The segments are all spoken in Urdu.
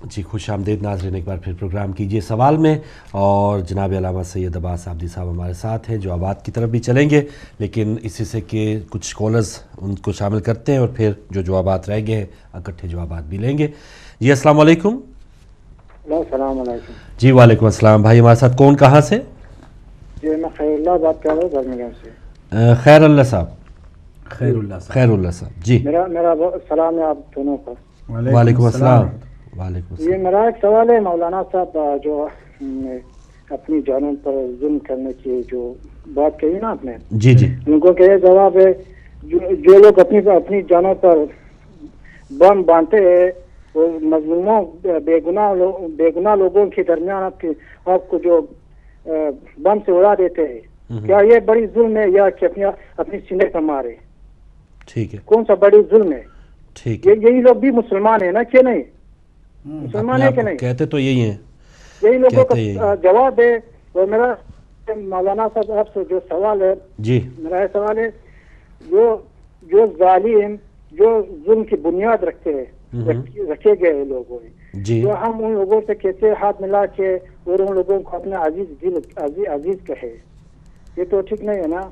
جی خوش آمدید ناظرین، ایک بار پھر پروگرام کیجئے سوال میں، اور جناب علامہ سید عباس عابدی صاحب ہمارے ساتھ ہیں، جوابات کی طرف بھی چلیں گے، لیکن اسی سے کہ کچھ کالرز ان کو شامل کرتے ہیں اور پھر جو جوابات رہ گئے ہیں اکٹھے جوابات بھی لیں گے۔ جی السلام علیکم۔ السلام علیکم۔ جی وعلیکم السلام بھائی، ہمارے ساتھ کون کہاں سے؟ جی میں خیر اللہ بات کر رہا ہوں برمنگھم سے۔ خیر اللہ صاحب، خیر اللہ صاحب جی۔ میرا سلام ہے آپ دونوں پر۔ وعلیکم السلام۔ وعلیکم یہ السلام۔ میرا ایک سوال ہے مولانا صاحب، جو اپنی جانوں پر ظلم کرنے کی جو بات کہی نا آپ نے، جی جی ان کو کہ یہ جواب ہے جو لوگ اپنی جانوں پر بم باندھتے ہیں وہ مظلوموں بے گناہ لوگوں کے درمیان آپ کو جو بم سے اڑا دیتے ہیں، کیا یہ بڑی ظلم ہے یا کہ اپنی سینے پر مارے؟ ٹھیک ہے، کون سا بڑی ظلم ہے؟ ٹھیک ہے، یہی لوگ بھی مسلمان ہیں نا کہ نہیں؟ مسلمان ہے کہ نہیں؟ کہتے تو یہی ہیں، یہی لوگوں کہتے یہی کا جواب ہے۔ اور میرا مولانا صاحب آپ سے جو سوال ہے، جی میرا یہ سوال ہے جو ظالم جو ظلم کی بنیاد رکھے گئے لوگ ہیں، جی جو ہم ان لوگوں سے کیسے ہاتھ ملا کے اور ان لوگوں کو اپنا عزیز کہے، یہ تو ٹھیک نہیں ہے نا۔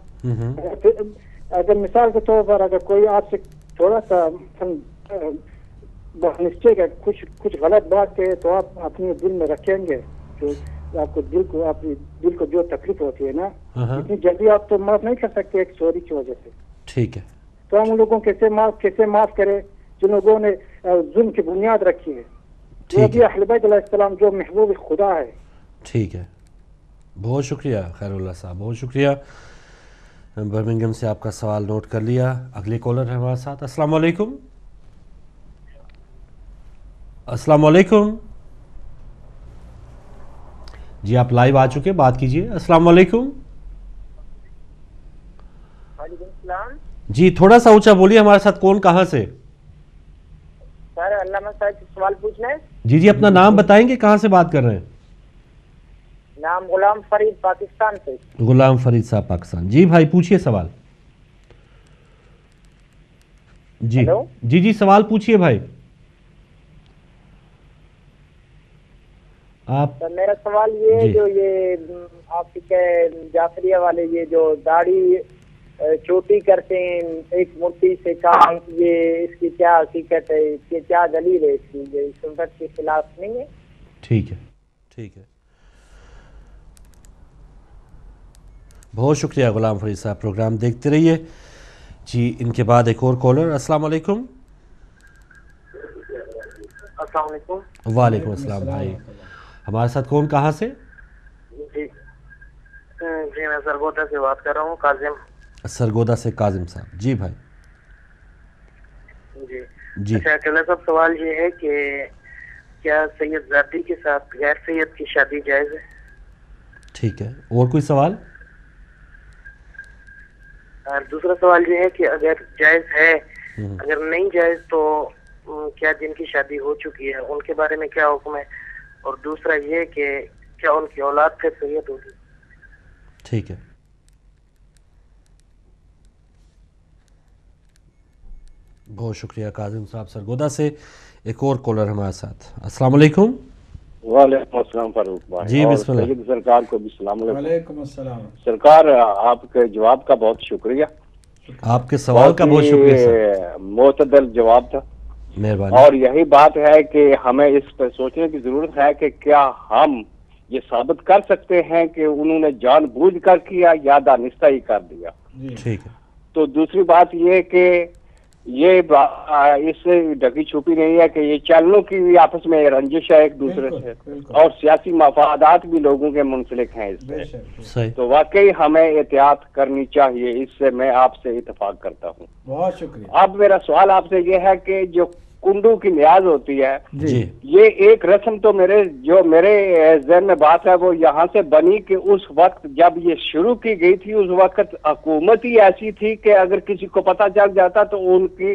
اگر مثال کے طور پر اگر کوئی آپ سے تھوڑا سا نشچے کا کچھ غلط بات کہے تو آپ اپنے دل میں رکھیں گے، جو آپ کو دل کو جو تکلیف ہوتی ہے نا، اتنی جلدی آپ تو معاف نہیں کر سکتے ایک چوری کی وجہ سے۔ ٹھیک ہے، تو ہم ان لوگوں کو کیسے معاف کرے جن لوگوں نے ظلم کی بنیاد رکھی ہے، جو بھی اہل بیت علیہ السلام جو محبوب خدا ہے۔ ٹھیک ہے، بہت شکریہ خیر اللہ صاحب، بہت شکریہ۔ برمنگھم سے آپ کا سوال نوٹ کر لیا۔ اگلے کالر ہے ہمارے ساتھ۔ السلام علیکم۔ السلام علیکم جی، آپ لائیو آ چکے، بات کیجئے۔ السلام علیکم۔ وعلیکم السلام۔ جی تھوڑا سا اونچا بولیے، ہمارے ساتھ کون کہاں سے؟ سر علامہ صاحب سے سوال پوچھنا ہے۔ جی جی، اپنا نام بتائیں گے، کہاں سے بات کر رہے ہیں؟ نام غلام فرید، پاکستان سے۔ غلام فرید صاحب پاکستان، جی بھائی پوچھئے سوال۔ جی ہیلو؟ جی جی سوال پوچھئے بھائی آپ۔ سر میرا سوال یہ ہے، جو یہ آپ کے جعفریہ والے یہ جو داڑھی چھوٹی کرتے ہیں ایک مٹھی سے کام، یہ اس کی کیا حقیقت ہے، اس کی کیا دلیل ہے، اس کی یہ سنت کے خلاف نہیں ہے؟ ٹھیک ہے، ٹھیک ہے، بہت شکریہ غلام فرید صاحب، پروگرام دیکھتے رہیے۔ جی ان کے بعد ایک اور کالر۔ السلام علیکم۔ السلام علیکم۔ وعلیکم السلام بھائی، ہمارے ساتھ کون کہاں سے؟ جی جی میں سرگودا سے بات کر رہا ہوں، کاظم۔ سرگودا سے کاظم صاحب، جی بھائی۔ جی جی اچھا قلعہ صاحب، سوال یہ ہے کہ کیا سید زادی کے ساتھ غیر سید کی شادی جائز ہے؟ ٹھیک ہے، اور کوئی سوال؟ اور دوسرا سوال یہ ہے کہ اگر جائز ہے، اگر نہیں جائز تو کیا جن کی شادی ہو چکی ہے ان کے بارے میں کیا حکم ہے؟ اور دوسرا یہ کہ کیا ان کی اولاد پھر سید ہوگی؟ ٹھیک ہے، بہت شکریہ کاظم صاحب سرگودا سے۔ ایک اور کالر ہمارے ساتھ۔ السلام علیکم۔ وعلیکم السلام فاروق بھائی، جی اور بسم اللہ۔ سید سرکار کو بھی السلام علیکم۔ وعلیکم السلام۔ سرکار آپ کے جواب کا بہت شکریہ، آپ کے سوال کا بہت شکریہ سر، معتدل جواب تھا، مہربانی۔ اور یہی بات ہے کہ ہمیں اس پر سوچنے کی ضرورت ہے کہ کیا ہم یہ ثابت کر سکتے ہیں کہ انہوں نے جان بوجھ کر کیا یا دانستہ ہی کر دیا۔ ٹھیک ہے، تو دوسری بات یہ کہ یہ اس سے ڈھکی چھپی نہیں ہے کہ یہ چینلوں کی بھی آپس میں رنجش ہے ایک دوسرے سے، اور سیاسی مفادات بھی لوگوں کے منسلک ہیں اس سے، صحیح۔ تو واقعی ہمیں احتیاط کرنی چاہیے، اس سے میں آپ سے اتفاق کرتا ہوں۔ بہت شکریہ۔ اب میرا سوال آپ سے یہ ہے کہ جو کنڈو کی نیاز ہوتی ہے، جی یہ ایک رسم تو میرے ذہن میں بات ہے وہ یہاں سے بنی کہ اس وقت جب یہ شروع کی گئی تھی اس وقت حکومت ہی ایسی تھی کہ اگر کسی کو پتہ چل جاتا تو ان کی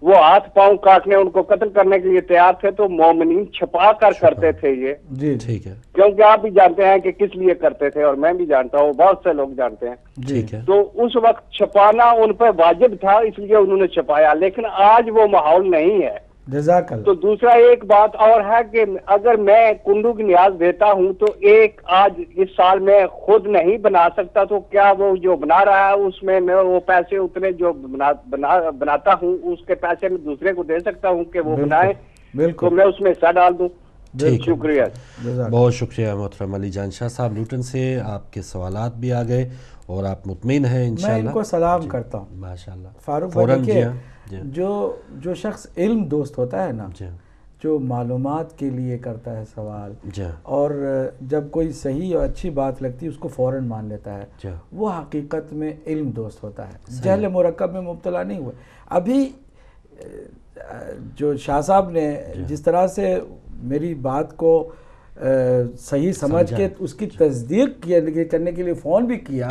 وہ ہاتھ پاؤں کاٹنے، ان کو قتل کرنے کے لیے تیار تھے، تو مومنین چھپا کر کرتے تھے یہ، جی ٹھیک ہے، کیونکہ آپ بھی جانتے ہیں کہ کس لیے کرتے تھے اور میں بھی جانتا ہوں، بہت سے لوگ جانتے ہیں۔ ٹھیک ہے، تو اس وقت چھپانا ان پہ واجب تھا، اس لیے انہوں نے چھپایا، لیکن آج وہ ماحول نہیں ہے۔ جزاک اللہ. تو دوسرا ایک بات اور ہے کہ اگر میں کنڈو کی نیاز دیتا ہوں تو ایک آج اس سال میں خود نہیں بنا سکتا، تو کیا وہ جو بنا رہا ہے اس میں وہ پیسے اتنے جو بناتا ہوں اس کے پیسے میں دوسرے کو دے سکتا ہوں کہ وہ بنائے، تو میں اس میں حصہ ڈال دوں. شکریہ. بہت شکریہ محترم علی جان شاہ صاحب نیوٹن سے. آپ کے سوالات بھی آ گئے اور آپ مطمئن ہیں انشاءاللہ. میں ان کو سلام کرتا ہوں. ماشاءاللہ. فاروق بھائی دیکھیے، جو شخص علم دوست ہوتا ہے نا، جو معلومات کے لیے کرتا ہے سوال، اور جب کوئی صحیح اور اچھی بات لگتی ہے اس کو فوراً مان لیتا ہے، وہ حقیقت میں علم دوست ہوتا ہے، جہل مرکب میں مبتلا نہیں ہوئے. ابھی جو شاہ صاحب نے جس طرح سے میری بات کو صحیح سمجھ کے اس کی تصدیق کرنے کے لیے فون بھی کیا،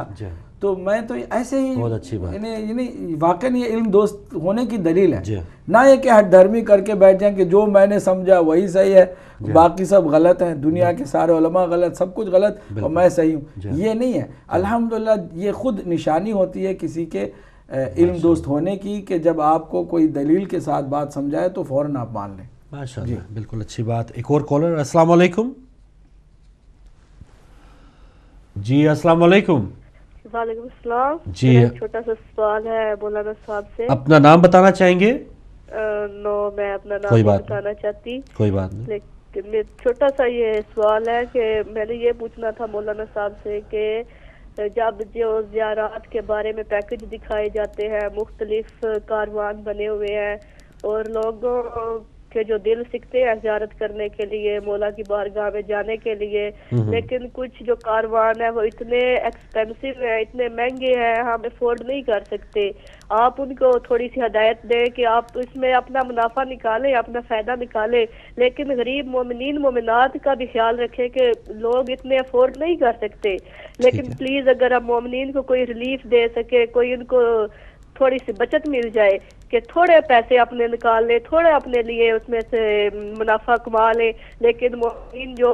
تو میں تو ایسے ہی یعنی واقعی یہ علم دوست ہونے کی دلیل ہے. نہ یہ کہ ہٹ دھرمی کر کے بیٹھ جائیں کہ جو میں نے سمجھا وہی صحیح ہے، باقی سب غلط ہیں، دنیا کے سارے علماء غلط، سب کچھ غلط اور میں صحیح ہوں. یہ نہیں ہے. الحمدللہ یہ خود نشانی ہوتی ہے کسی کے علم دوست ہونے کی کہ جب آپ کو کوئی دلیل کے ساتھ بات سمجھائے تو فوراً آپ مان لیں. ماشاءاللہ. بالکل اچھی بات. ایک اور کالر. السلام علیکم. جی السلام علیکم. وعلیکم السلام. جی چھوٹا سا سوال ہے مولانا صاحب سے. اپنا نام بتانا چاہیں گے؟ نو میں اپنا نام نہیں بتانا چاہتی. کوئی بات نہیں. لیکن چھوٹا سا یہ سوال ہے کہ میں نے یہ پوچھنا تھا مولانا صاحب سے کہ جب جو زیارات کے بارے میں پیکج دکھائے جاتے ہیں، مختلف کاروان بنے ہوئے ہیں اور لوگوں کے جو دل سکتے ہیں زیارت کرنے کے لیے، مولا کی بارگاہ میں جانے کے لیے، لیکن کچھ جو کاروان ہیں وہ اتنے ایکسپینسو ہیں، اتنے مہنگے ہیں، ہم افورڈ نہیں کر سکتے. آپ ان کو تھوڑی سی ہدایت دیں کہ آپ اس میں اپنا منافع نکالیں، اپنا فائدہ نکالیں، لیکن غریب مومنین مومنات کا بھی خیال رکھیں کہ لوگ اتنے افورڈ نہیں کر سکتے. لیکن پلیز اگر آپ مومنین کو کوئی ریلیف دے سکے، کوئی ان کو تھوڑی سی بچت مل جائے کہ تھوڑے پیسے اپنے نکال لے، تھوڑے اپنے لیے اس میں سے منافع کما لے. لیکن مومنین جو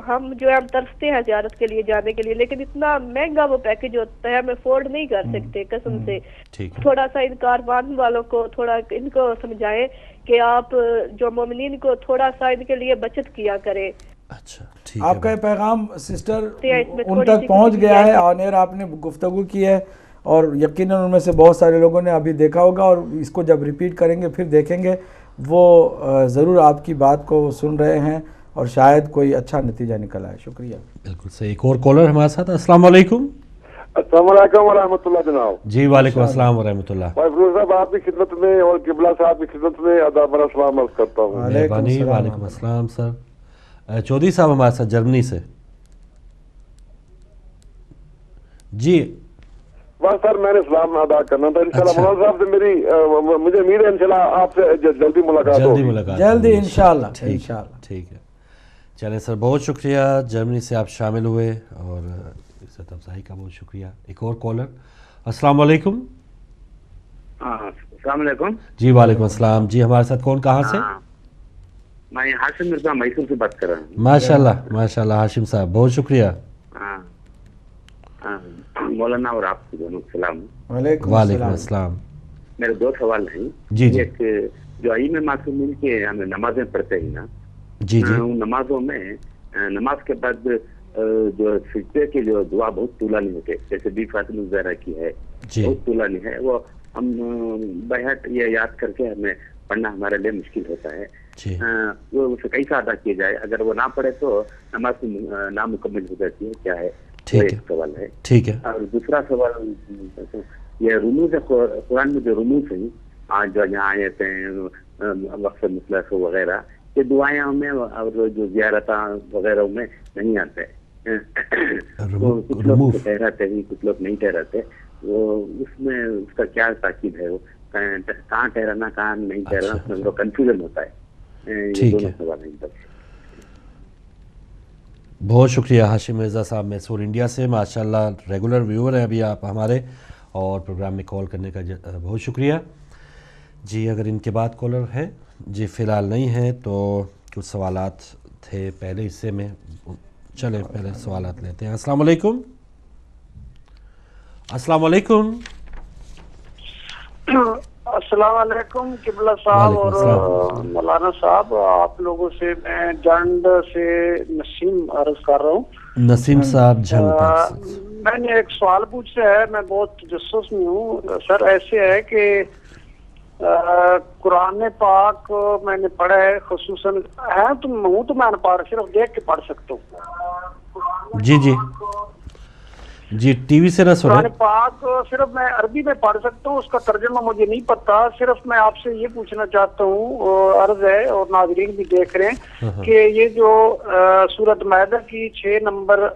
ہم ترستے ہیں زیارت کے لیے جانے کے لیے، لیکن اتنا مہنگا وہ پیکج ہوتا ہے ہم افورڈ نہیں کر سکتے قسم سے. تھوڑا سا ان کاروان والوں کو تھوڑا ان کو سمجھائیں کہ آپ جو مومنین کو تھوڑا سا ان کے لیے بچت کیا کریں. اچھا آپ کا یہ پیغام سسٹر ان تک پہنچ گیا ہے، آن ایئر آپ نے گفتگو کی ہے اور یقیناً ان میں سے بہت سارے لوگوں نے ابھی دیکھا ہوگا اور اس کو جب ریپیٹ کریں گے پھر دیکھیں گے، وہ ضرور آپ کی بات کو سن رہے ہیں اور شاید کوئی اچھا نتیجہ نکل آئے. شکریہ. بالکل صحیح. ایک اور کالر ہمارے ساتھ. السلام علیکم. السلام علیکم ورحمۃ اللہ جناب. جی وعلیکم السلام ورحمۃ اللہ. فیروز صاحب آپ کی خدمت میں اور قبلہ صاحب کی خدمت میں ادب و سلام عرض کرتا ہوں. وعلیکم السلام. سر چودھری صاحب ہمارے ساتھ جرمنی سے. جی بس سر میں نے سلام ادا کرنا تھا. انشاءاللہ مولانا صاحب سے میری مجھے امید ہے انشاءاللہ آپ سے جلدی ملاقات ہوگی. جلدی انشاءاللہ. ٹھیک ہے. چلیں سر بہت شکریہ. جرمنی سے آپ شامل ہوئے اور عزت افزائی کا بہت شکریہ. ایک اور کالر. السلام علیکم. السلام علیکم. جی وعلیکم السلام. جی ہمارے ساتھ کون کہاں سے؟ میں ہاشم مرزا میسور سے بات کر رہا ہوں. ماشاءاللہ ہاشم صاحب بہت شکریہ. مولانا اور آپ کو دونوں سلام. وعلیکم السلام. میرے دو سوال ہیں. جی ایک جو ائمہ معصومین کے ہم نمازیں پڑھتے ہیں نا، ان نمازوں میں نماز کے بعد جو سجدے کی جو دعا بہت طولانی ہوتی ہے، جیسے بی فاطمہ الزہرا کی ہے بہت طولانی ہے، وہ ہم بہت یہ یاد کر کے ہمیں پڑھنا ہمارے لیے مشکل ہوتا ہے. وہ اسے کیسا ادا کیا جائے؟ اگر وہ نہ پڑھے تو نماز نامکمل ہو جاتی ہے. کیا ہے؟ ایک سوال ہے. ٹھیک ہے. اور دوسرا سوال یہ رموز قرآن میں جو رموز ہیں آج جو یہاں آئے ہیں وقف مطلق وغیرہ، یہ دعائیں ہمیں اور جو زیارتاں وغیرہ میں نہیں آتے. کچھ لوگ ٹھہراتے ہیں، کچھ لوگ نہیں ٹھہراتے. وہ اس میں اس کا کیا تاکید ہے؟ وہ کہاں ٹھہرانا کہاں نہیں ٹھہرانا اس میں کنفیوژن ہوتا ہے. یہ دونوں سوال ہیں. بہت شکریہ ہاشم مرزا صاحب میسور انڈیا سے. ماشاءاللہ ریگولر ویور ہیں ابھی آپ ہمارے اور پروگرام میں کال کرنے کا بہت شکریہ. جی اگر ان کے بعد کالر ہے؟ جی فی الحال نہیں ہے. تو کچھ سوالات تھے پہلے حصے میں، چلیں پہلے سوالات لیتے ہیں. السلام علیکم. السلام علیکم. السلام علیکم قبلہ صاحب اور مولانا صاحب، آپ لوگوں سے میں جنڈ سے نسیم عرض کر رہا ہوں. نسیم صاحب جھنگ. میں نے ایک سوال پوچھا ہے، میں بہت تجسس میں ہوں سر. ایسے ہے کہ قرآن پاک میں نے پڑھا ہے، خصوصاً ہے تو میں نے پڑھ صرف دیکھ کے پڑھ سکتا ہوں. جی جی جی ٹی وی سے نہ سنیں. قرآن پاک صرف میں عربی میں پڑھ سکتا ہوں، اس کا ترجمہ مجھے نہیں پتا. صرف میں آپ سے یہ پوچھنا چاہتا ہوں، عرض ہے اور ناظرین بھی دیکھ رہے ہیں کہ یہ جو سورۃ مائدہ کی 6 نمبر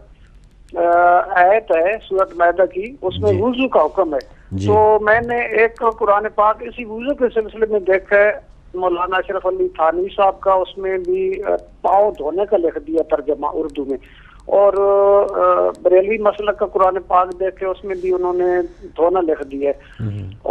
آیت ہے سورۃ مائدہ کی، اس میں وضو کا حکم ہے. تو میں نے ایک قرآن پاک اسی وضو کے سلسلے میں دیکھا ہے مولانا اشرف علی تھانوی صاحب کا، اس میں بھی پاؤں دھونے کا لکھ دیا ترجمہ اردو میں. اور بریلوی مسلک کا قرآن پاک دیکھے، اس میں بھی انہوں نے دھونا لکھ دیا ہے.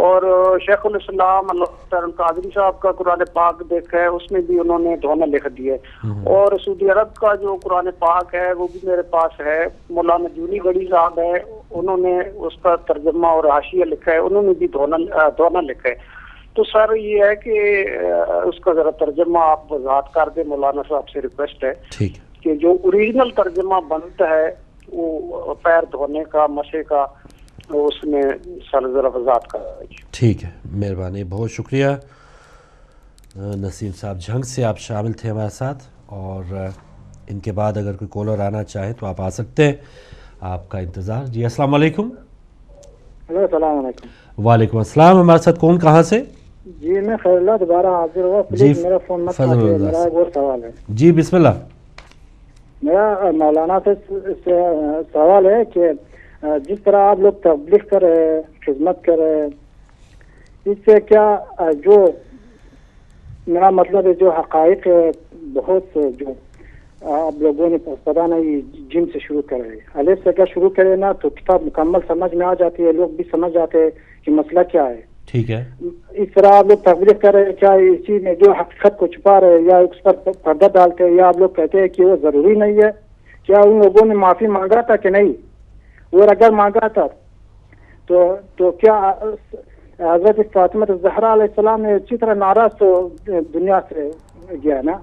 اور شیخ الاسلام اللہ قادری صاحب کا قرآن پاک دیکھا ہے، اس میں بھی انہوں نے دھونا لکھ دیا ہے. اور سعودی عرب کا جو قرآن پاک ہے وہ بھی میرے پاس ہے، مولانا جونی گڑی صاحب ہے، انہوں نے اس کا ترجمہ اور حاشیہ لکھا ہے، انہوں نے بھی دھونا لکھا ہے. تو سر یہ ہے کہ اس کا ذرا ترجمہ آپ وضاحت کر دیں، مولانا صاحب سے ریکویسٹ ہے. ٹھیک ہے کہ جو اوریجنل ترجمہ بنتا ہے وہ پیر دھونے کا، مسے کا، اس میں سر ذرا وضاحت کر دیجیے. ٹھیک ہے، مہربانی، بہت شکریہ. نسیم صاحب جھنگ سے آپ شامل تھے ہمارے ساتھ، اور ان کے بعد اگر کوئی کالر آنا چاہے تو آپ آ سکتے ہیں، آپ کا انتظار. جی السلام علیکم. السلام علیکم. وعلیکم السلام. ہمارے ساتھ کون کہاں سے؟ جی میں خیر اللہ دوبارہ حاضر ہوا. پلیز میرا فون مت کاٹیے، میرا ایک اور سوال ہے. جی بسم اللہ. میرا مولانا سے سوال ہے کہ جس طرح آپ لوگ تبلیغ کر رہے ہیں، خدمت کر رہے ہیں، اس سے کیا جو میرا مطلب ہے جو حقائق بہت سے جو آپ لوگوں نے پتا نہیں جن سے شروع کرے، الف سے کیا شروع کرے نا تو کتاب مکمل سمجھ میں آ جاتی ہے، لوگ بھی سمجھ جاتے ہیں کہ مسئلہ کیا ہے. ٹھیک ہے. اس طرح آپ لوگ تبلیغ کر رہے ہیں، کیا اسی میں جو حقیقت کو چھپا رہے یا اس پر پردہ ڈالتے ہیں، یا آپ لوگ کہتے ہیں کہ وہ ضروری نہیں ہے؟ کیا ان لوگوں نے معافی مانگا تھا کہ نہیں؟ اور اگر مانگا تھا تو کیا حضرت فاطمہ الزہرا علیہ السلام نے اسی طرح ناراض تو دنیا سے گیا نا؟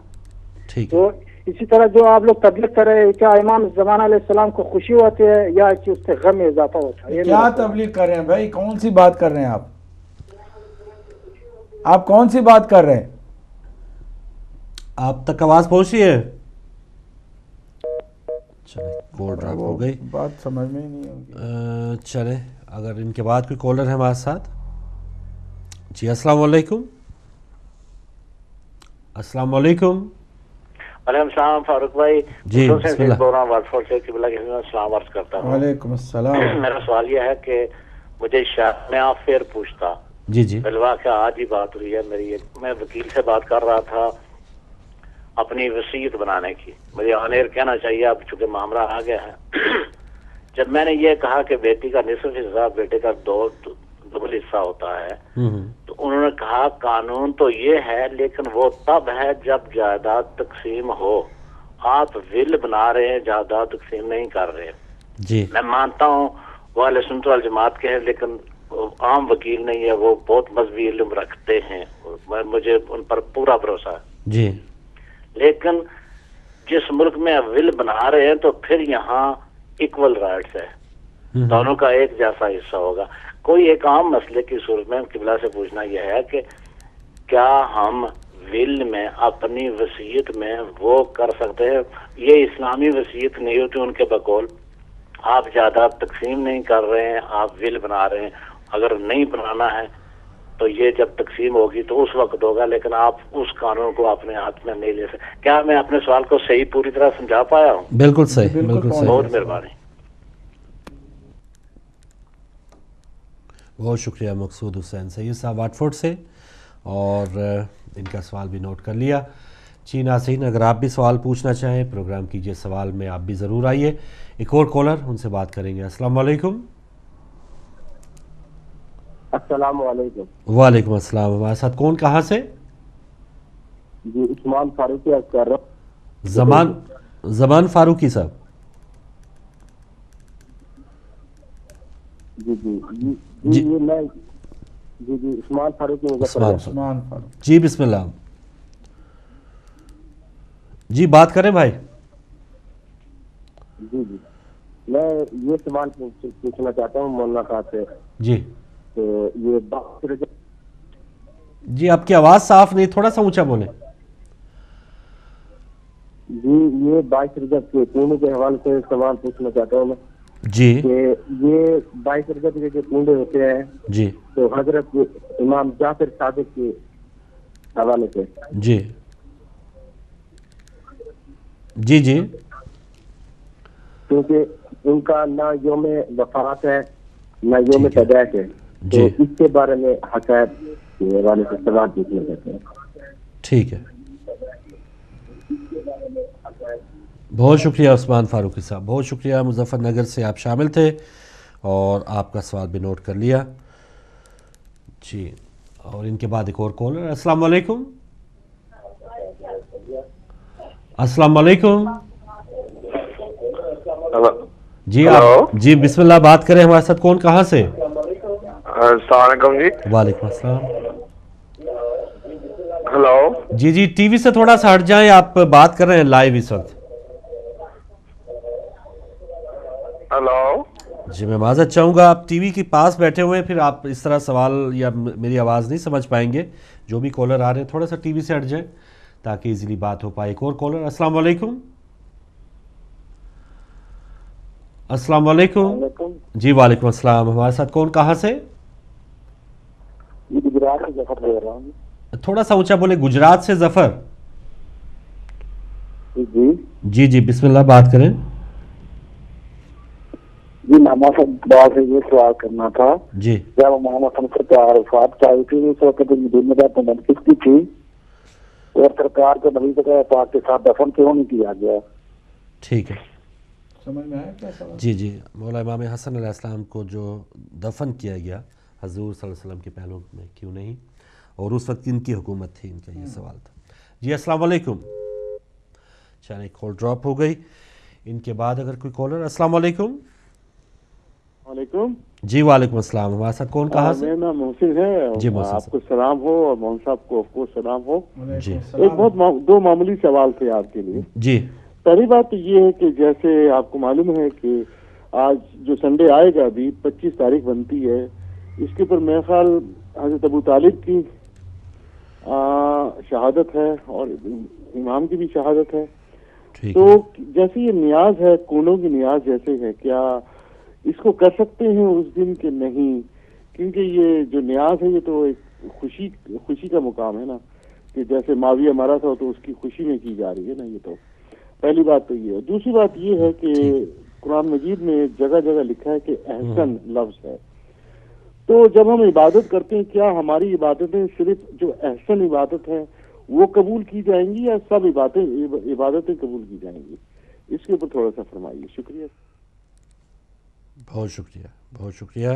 تو اسی طرح جو آپ لوگ تبلیغ کر رہے ہیں، کیا امام زمانہ علیہ السلام کو خوشی ہوتی ہے یا کہ اس سے غم میں اضافہ ہوتا ہے؟ کیا تبلیغ کر رہے ہیں بھائی؟ کون سی بات کر رہے ہیں آپ کون سی بات کر رہے ہیں؟ آپ تک آواز پہنچی ہے؟ چلے کال ڈراپ ہو گئی، بات سمجھ میں ہی نہیں ہوگی. چلے اگر ان کے بعد کوئی کالر ہے ہمارے ساتھ. جی السلام علیکم. السلام علیکم. وعلیکم السلام فاروق بھائی. جی بسم اللہ. السلام عرض کرتا ہوں. وعلیکم السلام. میرا سوال یہ ہے کہ مجھے میں آپ پھر پوچھتا. جی جی بالواقع آج ہی بات ہوئی ہے میری. میں وکیل سے بات کر رہا تھا اپنی وصیت بنانے کی. مجھے آن ایئر کہنا چاہیے اب چونکہ معاملہ آ گیا ہے. جب میں نے یہ کہا کہ بیٹی کا نصف حصہ بیٹے کا ڈبل حصہ ہوتا ہے، تو انہوں نے کہا قانون تو یہ ہے لیکن وہ تب ہے جب جائیداد تقسیم ہو. آپ ول بنا رہے ہیں، جائیداد تقسیم نہیں کر رہے. جی میں مانتا ہوں وہ اہل سنت والجماعت کے ہیں، لیکن عام وکیل نہیں ہے، وہ بہت مذہبی علم رکھتے ہیں، مجھے ان پر پورا بھروسہ ہے. جی لیکن جس ملک میں ول بنا رہے ہیں تو پھر یہاں ایکول رائٹس ہے، دونوں کا ایک جیسا حصہ ہوگا. کوئی ایک عام مسئلے کی صورت میں قبلہ سے پوچھنا یہ ہے کہ کیا ہم ول میں اپنی وصیت میں وہ کر سکتے ہیں؟ یہ اسلامی وصیت نہیں ہوتی ان کے بقول. آپ جائیداد تقسیم نہیں کر رہے ہیں، آپ ول بنا رہے ہیں. اگر نہیں بنانا ہے تو یہ جب تقسیم ہوگی تو اس وقت ہوگا، لیکن آپ اس قانون کو اپنے ہاتھ میں نہیں لے سکتے. کیا میں اپنے سوال کو صحیح پوری طرح سمجھا پایا ہوں؟ بالکل صحیح، بالکل صحیح. بہت مہربانی. بہت شکریہ مقصود حسین سید صاحب واٹ فورڈ سے، اور ان کا سوال بھی نوٹ کر لیا. جی ناظرین، اگر آپ بھی سوال پوچھنا چاہیں پروگرام کیجئے سوال میں، آپ بھی ضرور آئیے. ایک اور کالر، ان سے بات کریں گے. السلام علیکم. السلام علیکم. وعلیکم السلام. ہمارے ساتھ کون کہاں سے؟ جی عثمان فاروقی عرض کر رہا ہوں. زمان فاروقی صاحب. جی جی جی میں جی جی عثمان فاروقی عثمان فاروق جی بسم اللہ. جی بات کریں بھائی. جی جی میں یہ سوال پوچھنا چاہتا ہوں مولانا صاحب سے. جی تو یہ 22 رجب. جی آپ کی آواز صاف نہیں, تھوڑا سا اونچا بولیں. جی یہ 22 رجب کے کنڈے کے حوالے سے سوال پوچھنا چاہتا ہوں میں. جی کہ یہ 22 رجب کے جو کنڈے ہوتے ہیں جی تو حضرت امام جعفر صادق کے حوالے سے. جی جی جی کیونکہ ان کا نہ یوم وفات ہے نہ یوم پیدائش ہے, تو اس کے بارے میں حقائق کے حوالے سے سوال پوچھنا چاہتے ہیں. ٹھیک ہے, بہت شکریہ عثمان فاروقی صاحب, بہت شکریہ. مظفر نگر سے آپ شامل تھے اور آپ کا سوال بھی نوٹ کر لیا. جی اور ان کے بعد ایک اور کالر. السلام علیکم. السلام علیکم. جی آپ جی بسم اللہ, بات کریں ہمارے ساتھ. کون کہاں سے؟ السلام علیکم جی. وعلیکم السلام. ہلو جی جی ٹی وی سے تھوڑا سا ہٹ جائیں, آپ بات کر رہے ہیں لائیو اس وقت. ہلو جی میں معذرت چاہوں گا, آپ ٹی وی کے پاس بیٹھے ہوئے ہیں, پھر آپ اس طرح سوال یا میری آواز نہیں سمجھ پائیں گے. جو بھی کالر آ رہے ہیں تھوڑا سا ٹی وی سے ہٹ جائیں تاکہ ایزیلی بات ہو پائے. ایک اور کالر. السلام علیکم. السلام علیکم. جی وعلیکم السلام. ہمارے ساتھ کون کہاں سے؟ گجرات سے ظفر بول رہا ہوں. تھوڑا سا اونچا بولے. گجرات سے ظفر. جی جی جی بسم اللہ, بات کریں. جی محمد صاحب سے یہ سوال کرنا تھا. جی جب محمد صاحب وفات چاہی تھی اس وقت مدینہ میں منعقد کی تھی اور سرکار کے نبی پاک کے ساتھ دفن کیوں نہیں کیا گیا؟ ٹھیک ہے, سمجھ میں آیا کیا سوال؟ جی جی مولا امام حسن علیہ السلام کو جو دفن کیا گیا حضور صلی اللہ علیہ وسلم کے پہلو میں کیوں نہیں, اور اس وقت ان کی حکومت تھی, ان کا یہ سوال تھا. جی السلام علیکم. چلیں کال ڈراپ ہو گئی. ان کے بعد اگر کوئی کالر. السلام علیکم. وعلیکم. جی وعلیکم السلام. ہمارے ساتھ کون کہاں سے؟ میرا نام محسن ہے. جی محسن آپ کو سلام ہو اور محسن صاحب کو سلام ہو. جی ایک بہت دو معمولی سوال تھے آپ کے لیے. جی پہلی بات تو یہ ہے کہ جیسے آپ کو معلوم ہے کہ آج جو سنڈے آئے گا ابھی 25 تاریخ بنتی ہے, اس کے اوپر میرا خیال حضرت ابو طالب کی شہادت ہے اور امام کی بھی شہادت ہے. تو جیسے یہ نیاز ہے, کونوں کی نیاز جیسے ہے, کیا اس کو کر سکتے ہیں اس دن کے نہیں؟ کیونکہ یہ جو نیاز ہے یہ تو ایک خوشی کا مقام ہے نا, کہ جیسے معاویہ مرا تھا تو اس کی خوشی میں کی جا رہی ہے نا. یہ تو پہلی بات تو یہ ہے. دوسری بات یہ ہے کہ قرآن مجید میں جگہ جگہ لکھا ہے کہ احسن لفظ ہے. تو جب ہم عبادت کرتے ہیں کیا ہماری عبادتیں صرف جو احسن عبادت ہے وہ قبول کی جائیں گی یا سب عبادتیں قبول کی جائیں گی؟ اس کے اوپر تھوڑا سا فرمائیے. شکریہ. بہت شکریہ, بہت شکریہ.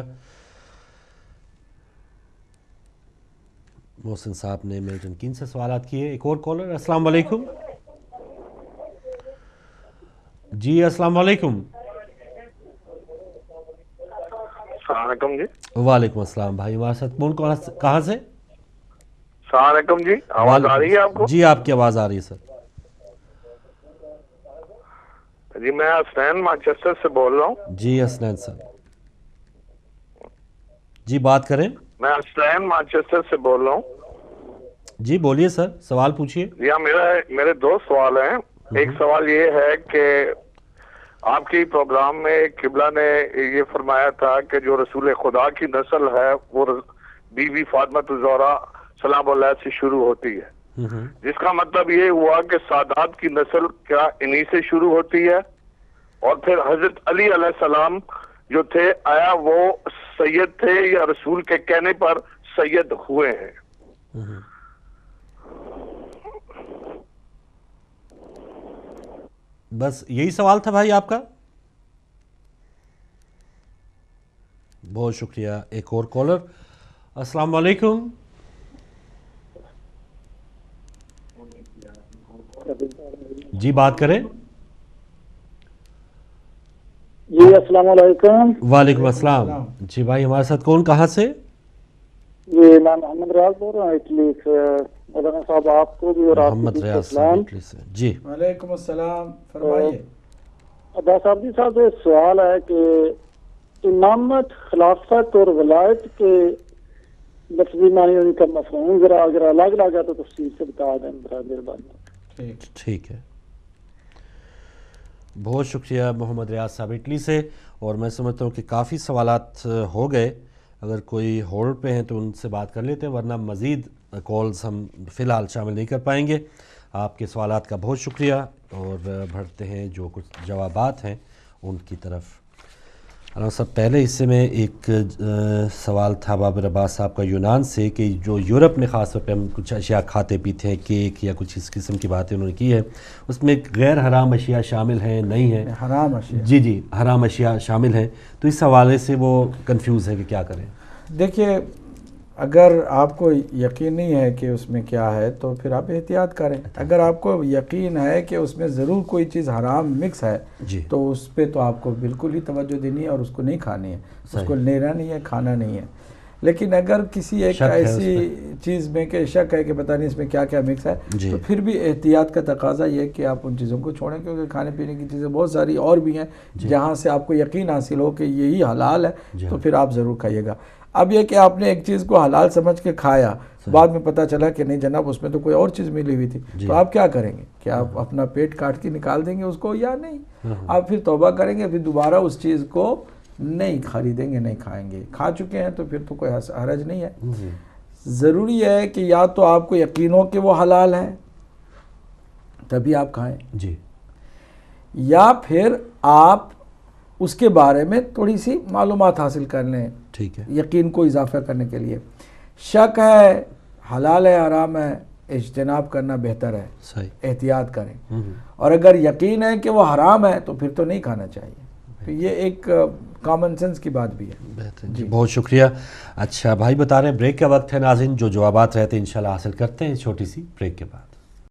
محسن صاحب نے میرے تنقین سے سوالات کیے. ایک اور کالر. السلام علیکم. جی السلام علیکم. السلام علیکم جی. وعلیکم السلام بھائی. ہمارے ساتھ کون کہاں سے؟ السلام علیکم جی. آواز آ رہی ہے آپ کو؟ جی آپ کی آواز آ رہی ہے سر. جی میں حسنین مانچسٹر سے بول رہا ہوں. جی حسنین صاحب جی بات کریں. میں حسنین مانچسٹر سے بول رہا ہوں. جی بولیے سر, سوال پوچھیے. جی ہاں, میرے دو سوال ہیں. ایک سوال یہ ہے کہ آپ کی پروگرام میں قبلہ نے یہ فرمایا تھا کہ جو رسول خدا کی نسل ہے وہ بی بی فاطمہ الزہرا سلام اللہ سے شروع ہوتی ہے, جس کا مطلب یہ ہوا کہ سادات کی نسل کیا انہی سے شروع ہوتی ہے؟ اور پھر حضرت علی علیہ السلام جو تھے آیا وہ سید تھے یا رسول کے کہنے پر سید ہوئے ہیں؟ بس یہی سوال تھا بھائی آپ کا. بہت شکریہ. ایک اور کالر. السلام علیکم. جی بات کریں. جی السلام علیکم. وعلیکم السلام. جی بھائی ہمارے ساتھ کون کہاں سے؟ یہ میں محمد ریاض بول رہا ہوں اٹلی سے. مولانا صاحب آپ کو بھی اور محمد ریاض صاحب اٹلی سے. جی وعلیکم السلام، فرمائیے. عباس عابدی صاحب یہ سوال ہے کہ امامت، خلافت اور ولایت کے لفظی معنی ان کا مفہوم ذرا اگر الگ لگا تو تفصیل سے بتا دیں مہربانی. ٹھیک ہے، بہت شکریہ محمد ریاض صاحب اٹلی سے. اور میں سمجھتا ہوں کہ کافی سوالات ہو گئے. اگر کوئی ہولڈ پہ ہیں تو ان سے بات کر لیتے ہیں، ورنہ مزید کالز ہم فی الحال شامل نہیں کر پائیں گے. آپ کے سوالات کا بہت شکریہ. اور بڑھتے ہیں جو کچھ جوابات ہیں ان کی طرف. علامہ صاحب پہلے حصے میں ایک سوال تھا بابر عباس صاحب کا یونان سے کہ جو یورپ میں خاص طور پہ ہم کچھ اشیاء کھاتے پیتے ہیں، کیک یا کچھ اس قسم کی باتیں انہوں نے کی ہے، اس میں غیر حرام اشیاء شامل ہیں نہیں ہیں؟ حرام اشیاء، جی حرام اشیاء شامل ہیں. تو اس حوالے سے وہ کنفیوز ہے کہ کیا کریں. دیکھیے، اگر آپ کو یقین نہیں ہے کہ اس میں کیا ہے تو پھر آپ احتیاط کریں. اگر آپ کو یقین ہے کہ اس میں ضرور کوئی چیز حرام مکس ہے تو اس پہ تو آپ کو بالکل ہی توجہ دینی ہے اور اس کو نہیں کھانی ہے، اس کو لینا نہیں ہے، کھانا نہیں ہے. لیکن اگر کسی ایک ایسی چیز میں کہ شک ہے کہ پتہ نہیں اس میں کیا کیا مکس ہے تو پھر بھی احتیاط کا تقاضا یہ ہے کہ آپ ان چیزوں کو چھوڑیں، کیونکہ کھانے پینے کی چیزیں بہت ساری اور بھی ہیں جہاں سے آپ کو یقین حاصل ہو کہ یہی حلال ہے تو پھر آپ ضرور کھائیے گا. اب یہ کہ آپ نے ایک چیز کو حلال سمجھ کے کھایا، بعد میں پتہ چلا کہ نہیں جناب اس میں تو کوئی اور چیز ملی ہوئی تھی، تو آپ کیا کریں گے؟ کہ آپ اپنا پیٹ کاٹ کے نکال دیں گے اس کو یا نہیں؟ آپ پھر توبہ کریں گے، پھر دوبارہ اس چیز کو نہیں خریدیں گے، نہیں کھائیں گے. کھا چکے ہیں تو پھر تو کوئی حرج نہیں ہے. ضروری ہے کہ یا تو آپ کو یقین ہو کہ وہ حلال ہے تبھی آپ کھائیں، یا پھر آپ اس کے بارے میں تھوڑی سی معلومات حاصل کر لیں، ٹھیک ہے، یقین کو اضافہ کرنے کے لیے. شک ہے، حلال ہے، حرام ہے، اجتناب کرنا بہتر ہے، احتیاط کریں. اور اگر یقین ہے کہ وہ حرام ہے تو پھر تو نہیں کھانا چاہیے. تو یہ ایک کامن سینس کی بات بھی ہے. بہتر جی، بہت شکریہ. اچھا بھائی بتا رہے ہیں بریک کا وقت ہے. ناظرین جو جوابات رہتے ہیں انشاءاللہ حاصل کرتے ہیں چھوٹی سی بریک کے بعد.